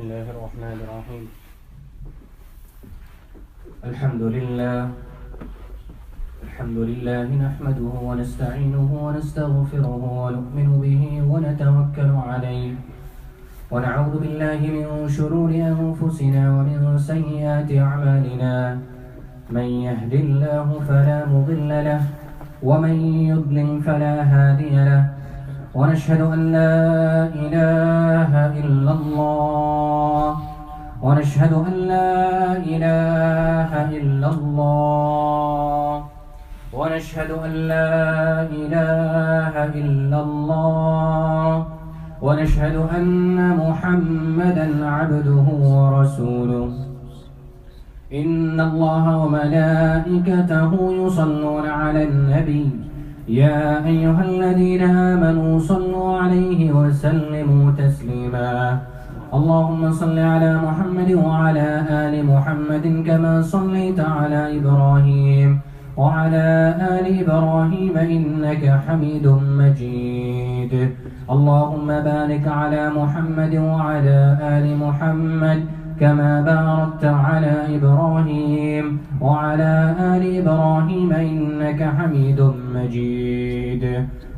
الله الرحمن الرحيم. الحمد لله نحمده ونستعينه ونستغفره ونؤمن به ونتوكل عليه ونعوذ بالله من شرور أنفسنا ومن سيئات أعمالنا. من يهد الله فلا مضل له ومن يضلل فلا هادي له. ونشهد أن لا إله إلا الله ونشهد أن لا إله إلا الله ونشهد أن لا إله إلا الله ونشهد أن محمدا عبده ورسوله. إن الله وملائكته يصلون على النبي يا أيها الذين آمنوا صلوا عليه وسلموا تسليما. اللهم صل على محمد وعلى آل محمد كما صليت على إبراهيم وعلى آل إبراهيم إنك حميد مجيد. اللهم بارك على محمد وعلى آل محمد كما باركت على إبراهيم وعلى آل إبراهيم إنك حميد مجيد.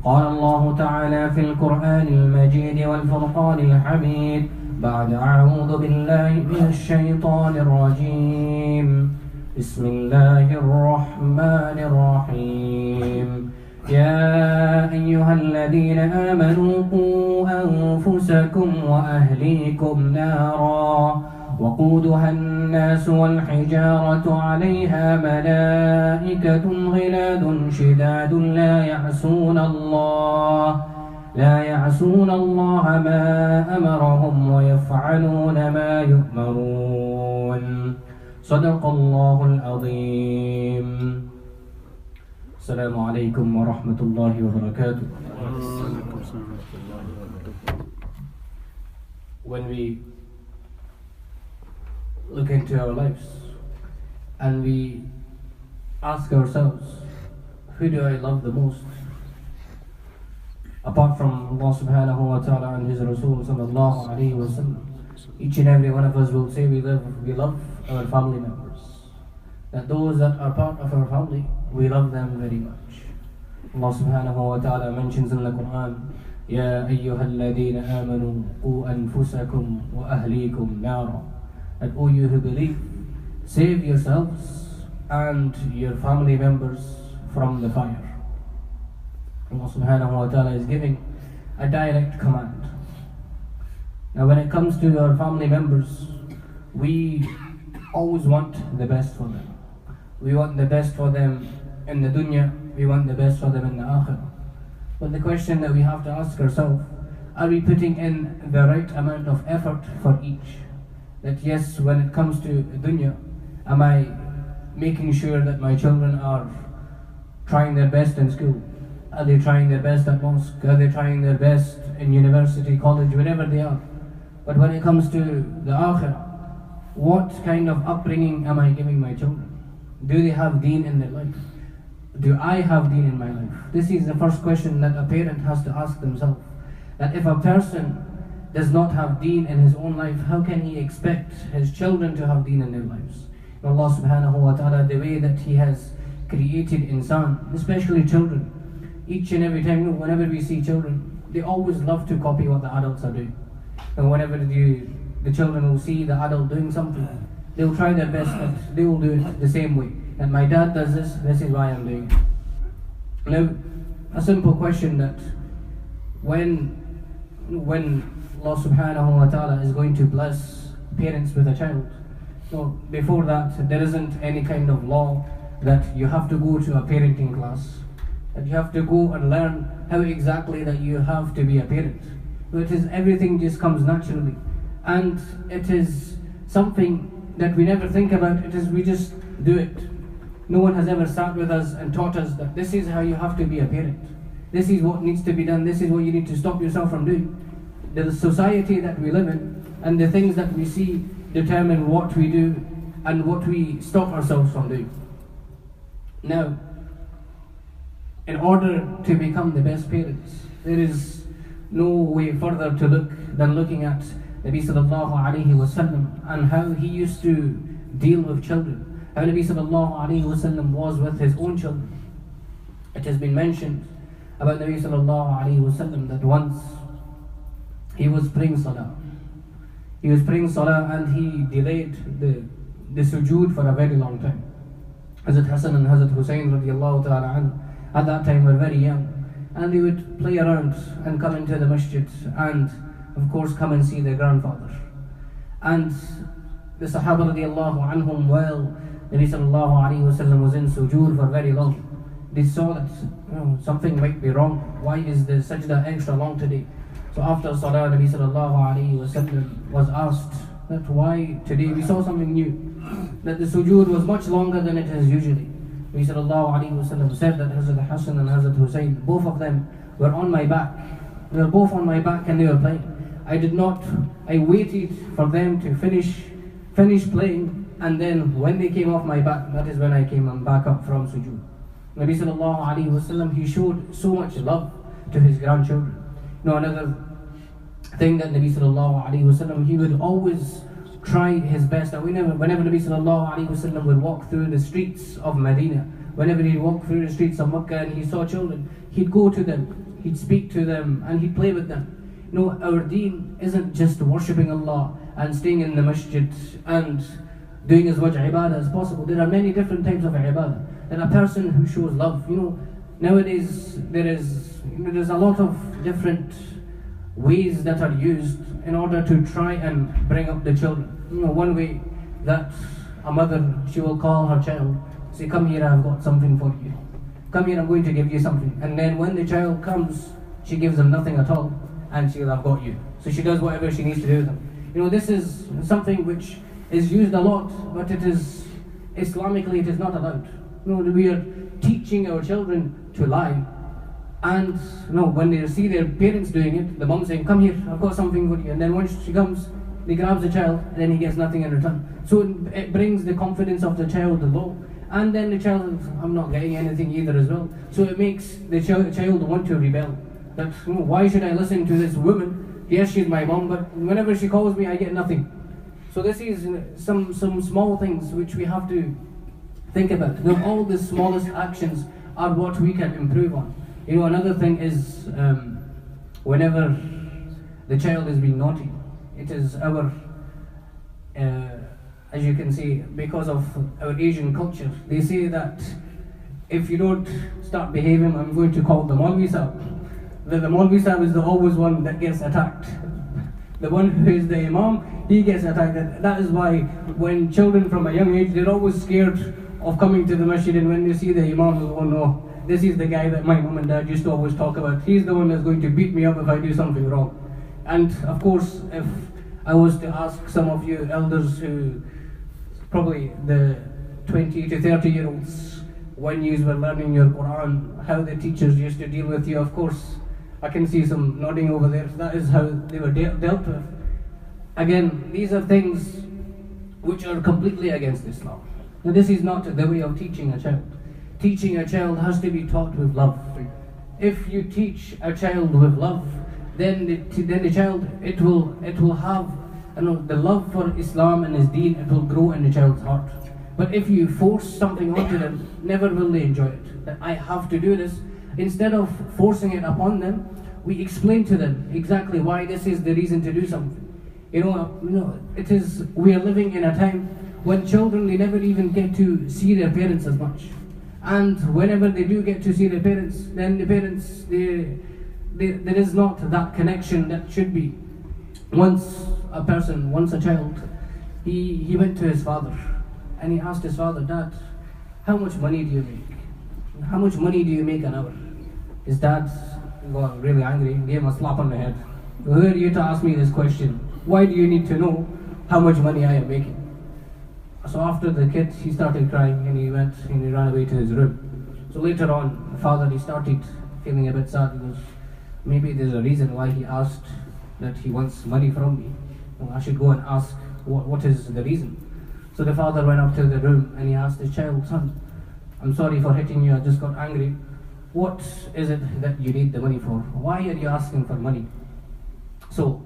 قال الله تعالى في القرآن المجيد والفرقان الحميد بعد أعوذ بالله من الشيطان الرجيم. بسم الله الرحمن الرحيم. يا أيها الذين آمنوا قوا أنفسكم وأهليكم نارا وقودها الناس والحجارة عليها ملائكة غلاد شداد لا يعصون الله ما أمرهم ويفعلون ما يؤمرون. صدق الله العظيم. السلام عليكم ورحمة الله وبركاته. When we look into our lives and we ask ourselves, who do I love the most? Apart from Allah subhanahu wa ta'ala and His Rasul sallallahu alayhi wa sallam, each and every one of us will say we love our family members. That those that are part of our family, we love them very much. Allah subhanahu wa ta'ala mentions in the Quran, يَا أَيُّهَا الَّذِينَ آمَنُوا قُوا أَنفُسَكُمْ وَأَهْلِيكُمْ نَارًا. That, O you who believe, save yourselves and your family members from the fire. Allah subhanahu wa ta'ala is giving a direct command. Now when it comes to our family members, we always want the best for them. We want the best for them in the dunya, we want the best for them in the akhirah. But the question that we have to ask ourselves, are we putting in the right amount of effort for each? That yes, when it comes to dunya, am I making sure that my children are trying their best in school? Are they trying their best at mosque? Are they trying their best in university, college, wherever they are? But when it comes to the akhirah, what kind of upbringing am I giving my children? Do they have deen in their life? Do I have deen in my life? This is the first question that a parent has to ask themselves. That if a person does not have deen in his own life, how can he expect his children to have deen in their lives? Allah subhanahu wa ta'ala, the way that He has created insan, especially children, each and every time, whenever we see children, they always love to copy what the adults are doing. And whenever the children will see the adult doing something, they will try their best that they will do it the same way. And my dad does this, this is why I'm doing it. Now, a simple question that when Allah subhanahu wa ta'ala is going to bless parents with a child, so before that, there isn't any kind of law that you have to go to a parenting class, that you have to go and learn how exactly that you have to be a parent. So it is, everything just comes naturally. And it is something that we never think about, it is we just do it. No one has ever sat with us and taught us that this is how you have to be a parent. This is what needs to be done, this is what you need to stop yourself from doing. The society that we live in and the things that we see determine what we do and what we stop ourselves from doing. Now, in order to become the best parents, there is no way further to look than looking at Nabi sallallahu alayhi wasallam and how he used to deal with children, how Nabi sallallahu alayhi wasallam was with his own children. It has been mentioned about Nabi sallallahu alayhi wasallam that once he was praying salah. He was praying salah and he delayed the sujood for a very long time. Hazrat Hassan and Hazrat Hussein radiallahu ta'ala anhu at that time were very young, and they would play around and come into the masjid and of course come and see their grandfather. And the Sahaba radiallahu anhum, while Nabi sallallahu alayhi wasallam was in sujood for very long, they saw that something might be wrong. Why is the sajda extra long today? So after salah, Nabi sallallahu alayhi wasallam was asked that why today we saw something new, that the sujood was much longer than it is usually. Nabi sallallahu alayhi wasallam said that Hazrat Hassan and Hazrat Hussein, both of them were on my back. They were both on my back and they were playing. I waited for them to finish playing, and then when they came off my back, that is when I came back up from sujood. Nabi sallallahu alayhi wasallam, he showed so much love to his grandchildren. Another thing that Nabi sallallahu alayhi wasallam, he would always try his best. And whenever Nabi sallallahu alayhi wasallam would walk through the streets of Medina, whenever he'd walk through the streets of Makkah and he saw children, he'd go to them, he'd speak to them, and he'd play with them. Our deen isn't just worshipping Allah and staying in the masjid and doing as much ibadah as possible. There are many different types of ibadah. And a person who shows love, nowadays there's a lot of different ways that are used in order to try and bring up the children. One way that a mother, she will call her child, say, come here, I've got something for you. Come here, I'm going to give you something. And then when the child comes, she gives them nothing at all, and she'll have got you. So she does whatever she needs to do with them. This is something which is used a lot, but it is, Islamically, it is not allowed. We are teaching our children to lie. And when they see their parents doing it, the mom saying, come here, I've got something for you. And then once she comes, they grabs the child, and then he gets nothing in return. So it brings the confidence of the child low. And then the child, I'm not getting anything either as well. So it makes the child want to rebel. That, why should I listen to this woman? Yes, she's my mom, but whenever she calls me, I get nothing. So this is some small things which we have to think about. All the smallest actions are what we can improve on. Another thing is whenever the child is being naughty, it is our, as you can see, because of our Asian culture, they say that if you don't start behaving, I'm going to call the Maulvi Sahib. The Maulvi Sahib is always one that gets attacked. The one who is the Imam, he gets attacked. That is why when children from a young age, they're always scared of coming to the masjid, and when they see the Imam, they go, oh no, this is the guy that my mom and dad used to always talk about. He's the one that's going to beat me up if I do something wrong. And of course, if I was to ask some of you elders who, probably the 20 to 30 year olds, when you were learning your Quran, how the teachers used to deal with you, of course, I can see some nodding over there. That is how they were dealt with. Again, these are things which are completely against Islam. Now, this is not the way of teaching a child. Teaching a child has to be taught with love. If you teach a child with love, then the child, it will have the love for Islam and his deen. It will grow in the child's heart. But if you force something onto them, never will they enjoy it. That I have to do this. Instead of forcing it upon them, we explain to them exactly why this is the reason to do something. It is, we are living in a time when children, they never even get to see their parents as much. And whenever they do get to see their parents, then the parents, there is not that connection that should be. Once a child, he went to his father and he asked his father, Dad, how much money do you make? How much money do you make an hour? His dad got really angry and gave him a slap on the head. Who are you to ask me this question? Why do you need to know how much money I am making? So after the kid, he started crying and he went and he ran away to his room. So later on, the father, he started feeling a bit sad. He goes, maybe there's a reason why he asked that he wants money from me. Well, I should go and ask what is the reason. So the father went up to the room and he asked his child, son, I'm sorry for hitting you, I just got angry. What is it that you need the money for? Why are you asking for money? So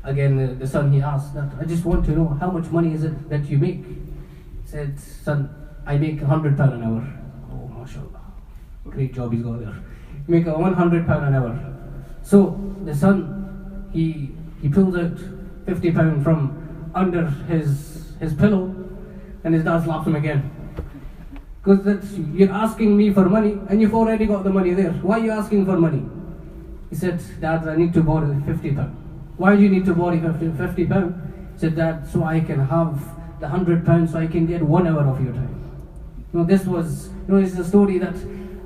Again, the son, he asked that, I just want to know, how much money is it that you make? He said, son, I make £100 an hour. Oh, mashallah. Great job he's got there. You make £100 an hour. So the son, he pulls out £50 from under his pillow, and his dad slaps him again. Because you're asking me for money, and you've already got the money there. Why are you asking for money? He said, Dad, I need to borrow £50. Why do you need to borrow £50? He said, Dad, so I can have the £100, so I can get 1 hour of your time. This is a story that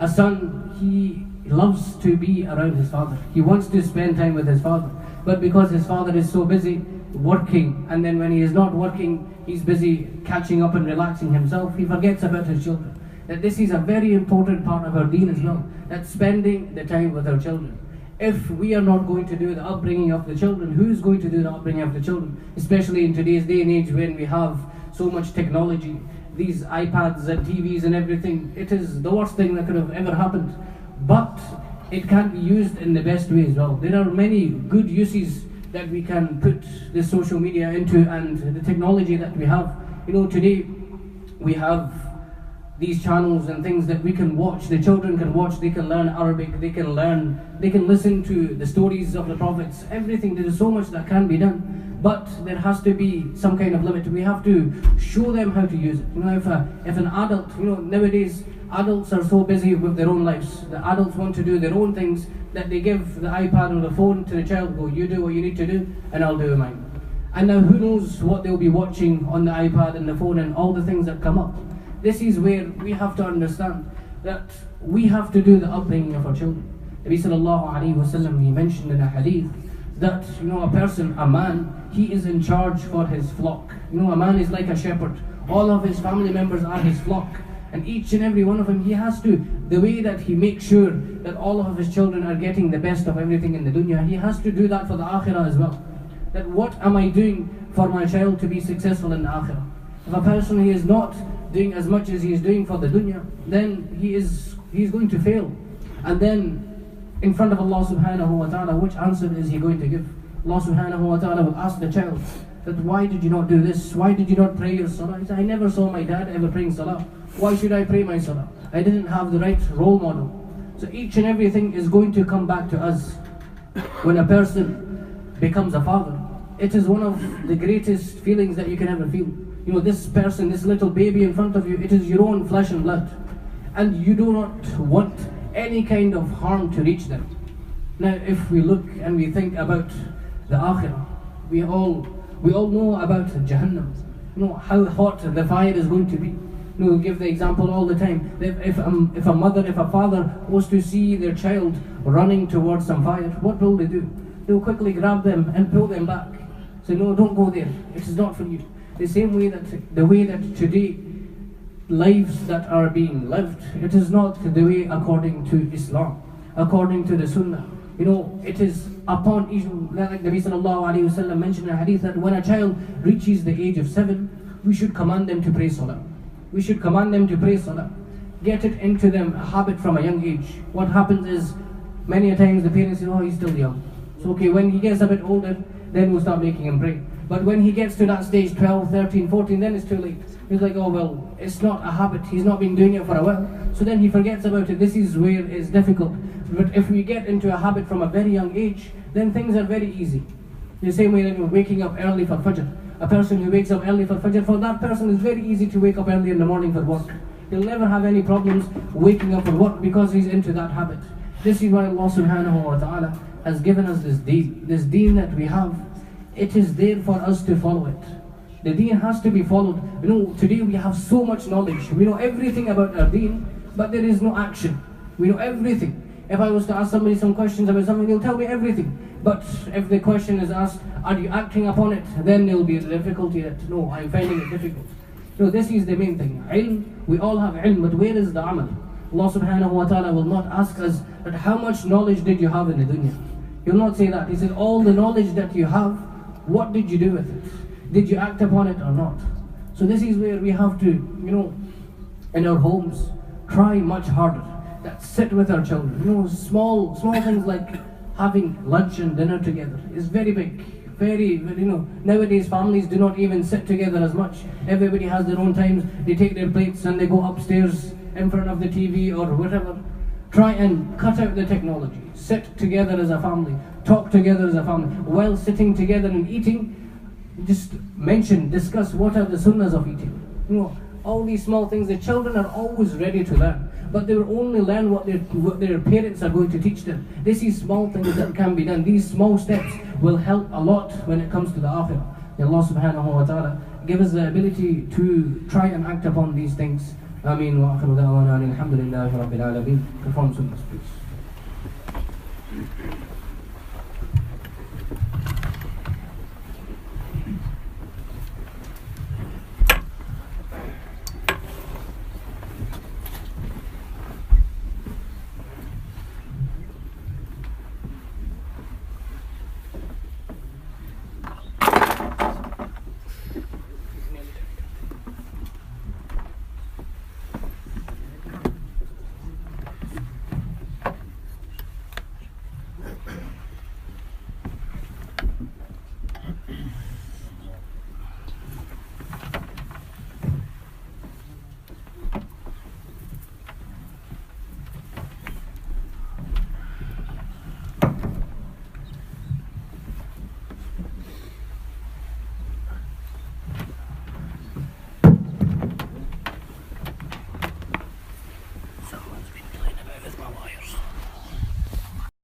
a son, he loves to be around his father. He wants to spend time with his father. But because his father is so busy working, and then when he is not working, he's busy catching up and relaxing himself, he forgets about his children. That this is a very important part of our deen as well. That spending the time with our children. If we are not going to do the upbringing of the children, who's going to do the upbringing of the children? Especially in today's day and age when we have so much technology, these iPads and TVs and everything. It is the worst thing that could have ever happened. But it can be used in the best way as well. There are many good uses that we can put the social media into, and the technology that we have. Today we have these channels and things that we can watch, the children can watch, they can learn Arabic, they can listen to the stories of the prophets, everything. There is so much that can be done, but there has to be some kind of limit. We have to show them how to use it. If an adult, nowadays adults are so busy with their own lives, the adults want to do their own things, that they give the iPad or the phone to the child, go, you do what you need to do, and I'll do mine. And now who knows what they'll be watching on the iPad and the phone and all the things that come up. This is where we have to understand that we have to do the upbringing of our children. Nabi sallallahu alayhi wa sallam, he mentioned in a hadith that a person, a man, he is in charge for his flock. A man is like a shepherd. All of his family members are his flock. And each and every one of them, he has to, the way that he makes sure that all of his children are getting the best of everything in the dunya, he has to do that for the akhirah as well. That what am I doing for my child to be successful in the akhirah? If a person, he is not doing as much as he is doing for the dunya, then he is going to fail. And then in front of Allah subhanahu wa ta'ala, which answer is he going to give? Allah subhanahu wa ta'ala will ask the child that, why did you not do this? Why did you not pray your salah? He said, I never saw my dad ever praying salah. Why should I pray my salah? I didn't have the right role model. So each and everything is going to come back to us. When a person becomes a father, it is one of the greatest feelings that you can ever feel. This person, this little baby in front of you, it is your own flesh and blood. And you do not want any kind of harm to reach them. Now, if we look and we think about the akhirah, we all know about Jahannam. How hot the fire is going to be. We give the example all the time. If a mother, if a father was to see their child running towards some fire, what will they do? They'll quickly grab them and pull them back. Say, no, don't go there. It is not for you. The same way the way that today lives that are being lived, it is not the way according to Islam, according to the Sunnah. It is upon each, like Nabi sallallahu alayhi wa sallam mentioned in a hadith, that when a child reaches the age of 7, we should command them to pray salah. We should command them to pray salah. Get it into them, a habit from a young age. What happens is, many a times the parents say, oh, he's still young. So okay, when he gets a bit older, then we'll start making him pray. But when he gets to that stage, 12, 13, 14, then it's too late. He's like, oh well, it's not a habit, he's not been doing it for a while. So then he forgets about it. This is where it's difficult. But if we get into a habit from a very young age, then things are very easy. The same way that we're waking up early for Fajr. A person who wakes up early for Fajr, for that person it's very easy to wake up early in the morning for work. He'll never have any problems waking up for work because he's into that habit. This is why Allah subhanahu wa ta'ala has given us this deen that we have. It is there for us to follow it. The deen has to be followed. Today we have so much knowledge. We know everything about our deen, but there is no action. We know everything. If I was to ask somebody some questions about something, they'll tell me everything. But if the question is asked, are you acting upon it? Then there will be a difficulty that, no, I'm finding it difficult. This is the main thing. Ilm, we all have ilm, but where is the amal? Allah subhanahu wa ta'ala will not ask us, but how much knowledge did you have in the dunya? He will not say that. He said, all the knowledge that you have, what did you do with it? Did you act upon it or not? So this is where we have to, in our homes, try much harder. That sit with our children. Small things like having lunch and dinner together is very big. nowadays families do not even sit together as much. Everybody has their own times. They take their plates and they go upstairs in front of the TV or whatever. Try and cut out the technology. Sit together as a family. Talk together as a family. While sitting together and eating, just discuss what are the sunnahs of eating. All these small things. The children are always ready to learn, but they will only learn what their parents are going to teach them. This is small things that can be done. These small steps will help a lot when it comes to the akhirah. May Allah subhanahu wa ta'ala give us the ability to try and act upon these things. Ameen wa akhiru da'wana alhamdulillahi rabbil alameen. Perform sunnahs, please.